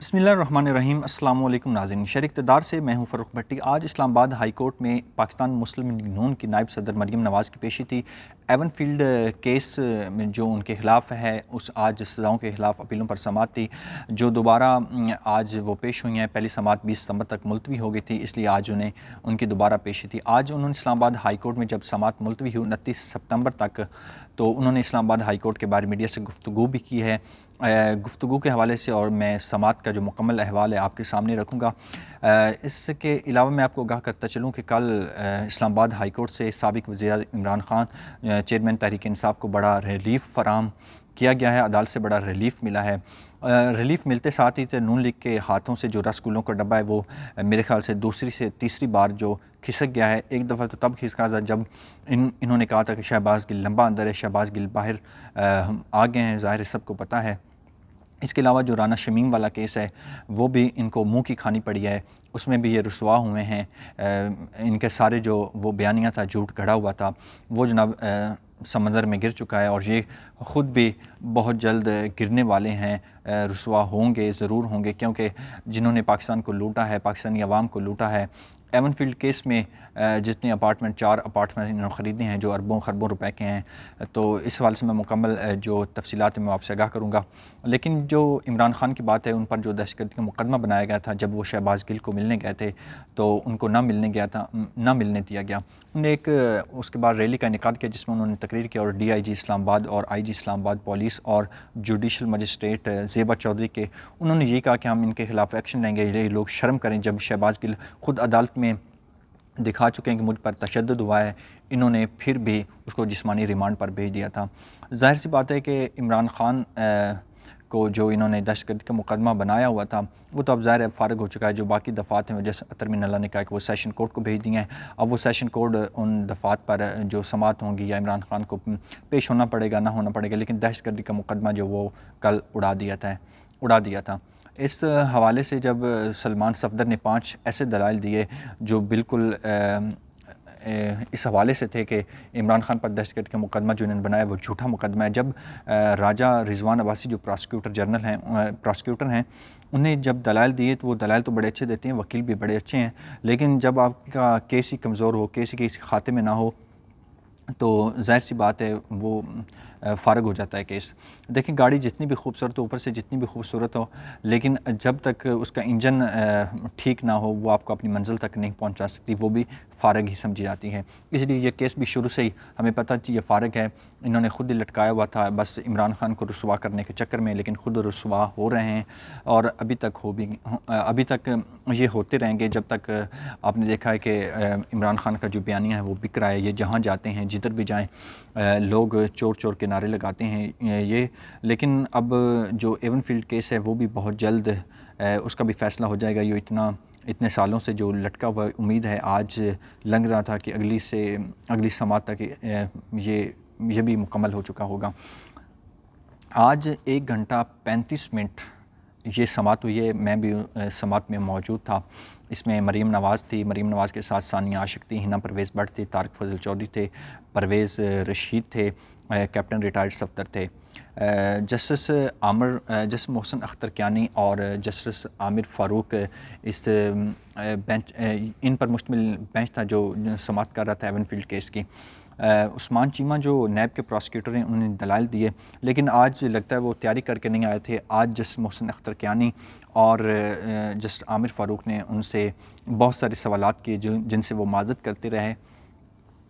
بسم اللہ الرحمن الرحیم۔ السلام علیکم ناظرین، شہر اقتدار سے میں ہوں فاروق بھٹی۔ آج اسلام آباد ہائی کورٹ میں پاکستان مسلم لیگ نون کی نائب صدر مریم نواز کی پیشی تھی۔ ایون فیلڈ کیس میں جو ان کے خلاف ہے اس آج سزاؤں کے خلاف اپیلوں پر سماعت تھی، جو دوبارہ آج وہ پیش ہوئی ہیں۔ پہلی سماعت 20 ستمبر تک ملتوی ہو گئی تھی، اس لیے آج ان کی دوبارہ پیشی تھی۔ آج انہوں نے اسلام آباد ہائی کورٹ میں جب سماعت ملتوی ہوئی 29 ستمبر تک، تو انہوں نے اسلام آباد ہائی کورٹ کے باہر میڈیا سے گفتگو بھی کی ہے۔ گفتگو کے حوالے سے اور میں سماعت کا جو مکمل احوال ہے آپ کے سامنے رکھوں گا۔ اس کے علاوہ میں آپ کو آگاہ کرتا چلوں کہ کل اسلام آباد ہائی کورٹ سے سابق وزیر عمران خان چیئرمین تحریک انصاف کو بڑا ریلیف فراہم کیا گیا ہے، عدالت سے بڑا ریلیف ملا ہے۔ ریلیف ملتے ساتھ ہی نون لیگ کے ہاتھوں سے جو رسگلوں کا ڈبہ ہے وہ میرے خیال سے دوسری سے تیسری بار جو کھسک گیا ہے۔ ایک دفعہ تو تب کھسکا تھا جب انہوں نے کہا تھا کہ شہباز گل لمبا اندر ہے، شہباز گل باہر آ گئے ہیں، ظاہر ہے سب کو پتہ ہے۔ اس کے علاوہ جو رانا شمیم والا کیس ہے وہ بھی ان کو منہ کی کھانی پڑی ہے، اس میں بھی یہ رسوا ہوئے ہیں۔ ان کے سارے جو وہ بیانیہ تھا، جھوٹ گھڑا ہوا تھا، وہ جناب سمندر میں گر چکا ہے، اور یہ خود بھی بہت جلد گرنے والے ہیں، رسوا ہوں گے، ضرور ہوں گے، کیونکہ جنہوں نے پاکستان کو لوٹا ہے، پاکستانی عوام کو لوٹا ہے۔ ایون فیلڈ کیس میں جتنے اپارٹمنٹ، 4 اپارٹمنٹ انہوں نے خریدے ہیں جو اربوں خربوں روپے کے ہیں، تو اس حوالے سے میں مکمل جو تفصیلات ہیں میں آپ سے آگاہ کروں گا۔ لیکن جو عمران خان کی بات ہے، ان پر جو دہشت گردی کا مقدمہ بنایا گیا تھا جب وہ شہباز گل کو ملنے گئے تھے، تو ان کو نہ ملنے دیا گیا۔ انہوں نے ایک اس کے بعد ریلی کا انعقاد کیا جس میں انہوں نے تقریر کی، اور ڈی آئی جی اسلام آباد اور آئی جی اسلام آباد پولیس اور جوڈیشل مجسٹریٹ زیبا چودھری کے، انہوں نے یہ کہا کہ ہم ان کے خلاف ایکشن لیں گے۔ یہ لوگ شرم کریں، جب شہباز گل خود عدالت میں دکھا چکے ہیں کہ مجھ پر تشدد ہوا ہے، انہوں نے پھر بھی اس کو جسمانی ریمانڈ پر بھیج دیا تھا۔ ظاہر سی بات ہے کہ عمران خان کو جو انہوں نے دہشت گردی کا مقدمہ بنایا ہوا تھا وہ تو اب ظاہر ہے فارغ ہو چکا ہے۔ جو باقی دفعات ہیں جیسے اطہر من اللہ نے کہا کہ وہ سیشن کورٹ کو بھیج دیے ہیں، اب وہ سیشن کورٹ ان دفعات پر جو سماعت ہوں گی یا عمران خان کو پیش ہونا پڑے گا، نہ ہونا پڑے گا، لیکن دہشت گردی کا مقدمہ جو وہ کل اڑا دیا تھا۔ اس حوالے سے جب سلمان صفدر نے 5 ایسے دلائل دیے جو بالکل اس حوالے سے تھے کہ عمران خان پر دہشت گرد کا مقدمہ جو انہوں نے بنایا وہ جھوٹا مقدمہ ہے۔ جب راجہ رضوان عباسی جو پراسیکیوٹر ہیں انہیں جب دلائل دیے تو وہ دلائل تو بڑے اچھے دیتے ہیں، وکیل بھی بڑے اچھے ہیں، لیکن جب آپ کا کیس ہی کمزور ہو، کیس ہی کسی خاتے میں نہ ہو، تو ظاہر سی بات ہے وہ فارغ ہو جاتا ہے کیس۔ دیکھیں گاڑی جتنی بھی خوبصورت ہو، اوپر سے جتنی بھی خوبصورت ہو، لیکن جب تک اس کا انجن ٹھیک نہ ہو وہ آپ کو اپنی منزل تک نہیں پہنچا سکتی، وہ بھی فارغ ہی سمجھی جاتی ہے۔ اس لیے یہ کیس بھی شروع سے ہی ہمیں پتہ تھی یہ فارغ ہے، انہوں نے خود ہی لٹکایا ہوا تھا بس عمران خان کو رسوا کرنے کے چکر میں، لیکن خود رسوا ہو رہے ہیں، اور ابھی تک یہ ہوتے رہیں گے جب تک آپ نے دیکھا ہے کہ عمران خان کا جو بیانیہ ہے وہ بک رہا ہے۔ یہ جہاں جاتے ہیں، جدھر بھی جائیں، لوگ چور چور کے نعرے لگاتے ہیں یہ، لیکن اب جو ایون فیلڈ کیس ہے وہ بھی بہت جلد اس کا بھی فیصلہ ہو جائے گا۔ یہ اتنے سالوں سے جو لٹکا ہوا امید ہے، آج لگ رہا تھا کہ اگلی سماعت تک یہ بھی مکمل ہو چکا ہوگا۔ آج 1 گھنٹہ 35 منٹ یہ سماعت ہوئی ہے، میں بھی سماعت میں موجود تھا۔ اس میں مریم نواز تھی، مریم نواز کے ساتھ ثانیہ عاشق تھی، ہنا پرویز بٹ تھی، طارق فضل چودھری تھے، پرویز رشید تھے، کیپٹن ریٹائرڈ صفدر تھے، جسٹس محسن اختر کیانی اور جسٹس عامر فاروق اس بینچ ان پر مشتمل بینچ تھا جو سماعت کر رہا تھا ایون فیلڈ کیس کی۔ عثمان چیمہ جو نیب کے پراسیکیوٹر ہیں انہوں نے دلائل دیے، لیکن آج لگتا ہے وہ تیاری کر کے نہیں آئے تھے۔ آج جسٹس محسن اختر کیانی اور جسٹس عامر فاروق نے ان سے بہت سارے سوالات کیے جن سے وہ معذرت کرتے رہے۔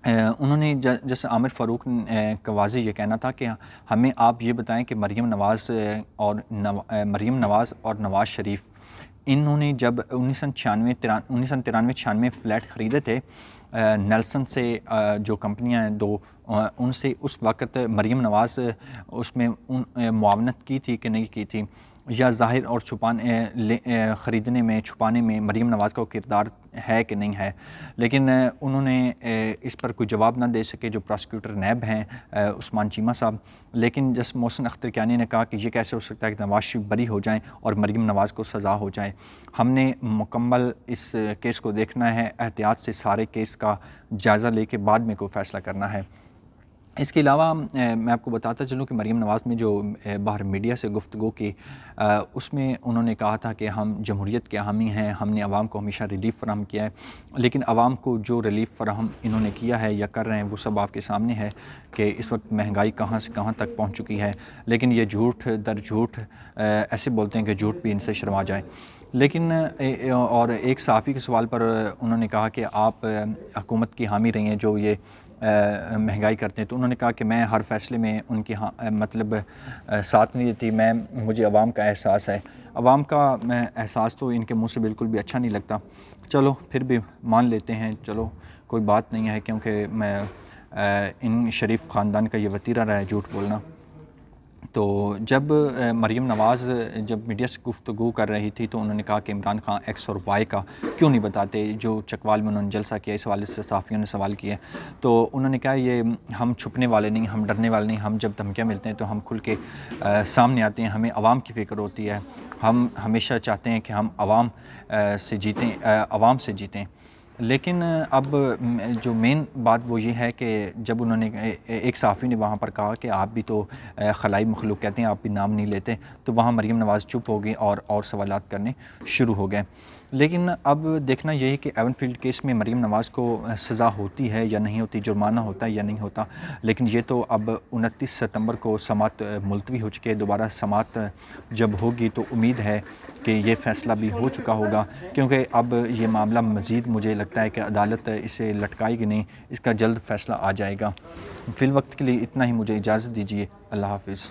انہوں نے جیسے عامر فاروق کا واضح یہ کہنا تھا کہ ہمیں آپ یہ بتائیں کہ مریم نواز اور نواز شریف انہوں نے جب 1993-96 فلیٹ خریدے تھے نیلسن سے، جو کمپنیاں ہیں 2 ان سے، اس وقت مریم نواز اس میں معاونت کی تھی کہ نہیں کی تھی، یا ظاہر اور خریدنے میں چھپانے میں مریم نواز کا کردار ہے کہ نہیں ہے، لیکن انہوں نے اس پر کوئی جواب نہ دے سکے جو پراسیکیوٹر نیب ہیں عثمان چیمہ صاحب۔ لیکن جس محسن اختر کیانی نے کہا کہ یہ کیسے ہو سکتا ہے کہ نواز شریف بری ہو جائیں اور مریم نواز کو سزا ہو جائے۔ ہم نے مکمل اس کیس کو دیکھنا ہے، احتیاط سے سارے کیس کا جائزہ لے کے بعد میں کوئی فیصلہ کرنا ہے۔ اس کے علاوہ میں آپ کو بتاتا چلوں کہ مریم نواز نے جو باہر میڈیا سے گفتگو کی اس میں انہوں نے کہا تھا کہ ہم جمہوریت کے حامی ہیں، ہم نے عوام کو ہمیشہ ریلیف فراہم کیا ہے، لیکن عوام کو جو ریلیف فراہم انہوں نے کیا ہے یا کر رہے ہیں وہ سب آپ کے سامنے ہے کہ اس وقت مہنگائی کہاں سے کہاں تک پہنچ چکی ہے، لیکن یہ جھوٹ در جھوٹ ایسے بولتے ہیں کہ جھوٹ بھی ان سے شرما جائے۔ لیکن اور ایک صحافی کے سوال پر انہوں نے کہا کہ آپ حکومت کی حامی رہی ہیں جو یہ مہنگائی کرتے ہیں، تو انہوں نے کہا کہ میں ہر فیصلے میں ان کی مطلب ساتھ نہیں دیتی، مجھے عوام کا احساس ہے، عوام کا احساس تو ان کے منہ سے بالکل بھی اچھا نہیں لگتا، چلو پھر بھی مان لیتے ہیں، چلو کوئی بات نہیں ہے، کیونکہ میں ان شریف خاندان کا یہ وتیرہ رہا ہے جھوٹ بولنا۔ تو جب مریم نواز جب میڈیا سے گفتگو کر رہی تھی تو انہوں نے کہا کہ عمران خان ایکس اور وائی کا کیوں نہیں بتاتے، جو چکوال میں انہوں نے جلسہ کیا، اس حوالے سے صحافیوں نے سوال کیے، تو انہوں نے کہا یہ ہم چھپنے والے نہیں، ہم ڈرنے والے نہیں، ہم جب دھمکیاں ملتے ہیں تو ہم کھل کے سامنے آتے ہیں، ہمیں عوام کی فکر ہوتی ہے، ہم ہمیشہ چاہتے ہیں کہ ہم عوام سے جیتیں۔ لیکن اب جو مین بات وہ یہ ہے کہ جب انہوں نے ایک صحافی نے وہاں پر کہا کہ آپ بھی تو خلائی مخلوق کہتے ہیں، آپ بھی نام نہیں لیتے، تو وہاں مریم نواز چپ ہو گئی اور سوالات کرنے شروع ہو گئے۔ لیکن اب دیکھنا یہ ہے کہ ایون فیلڈ کیس میں مریم نواز کو سزا ہوتی ہے یا نہیں ہوتی، جرمانہ ہوتا ہے یا نہیں ہوتا، لیکن یہ تو اب 29 ستمبر کو سماعت ملتوی ہو چکی ہے، دوبارہ سماعت جب ہوگی تو امید ہے کہ یہ فیصلہ بھی ہو چکا ہوگا، کیونکہ اب یہ معاملہ مزید مجھے لگتا ہے کہ عدالت اسے لٹکائے گی نہیں، اس کا جلد فیصلہ آ جائے گا۔ فی الوقت کے لیے اتنا ہی، مجھے اجازت دیجیے، اللہ حافظ۔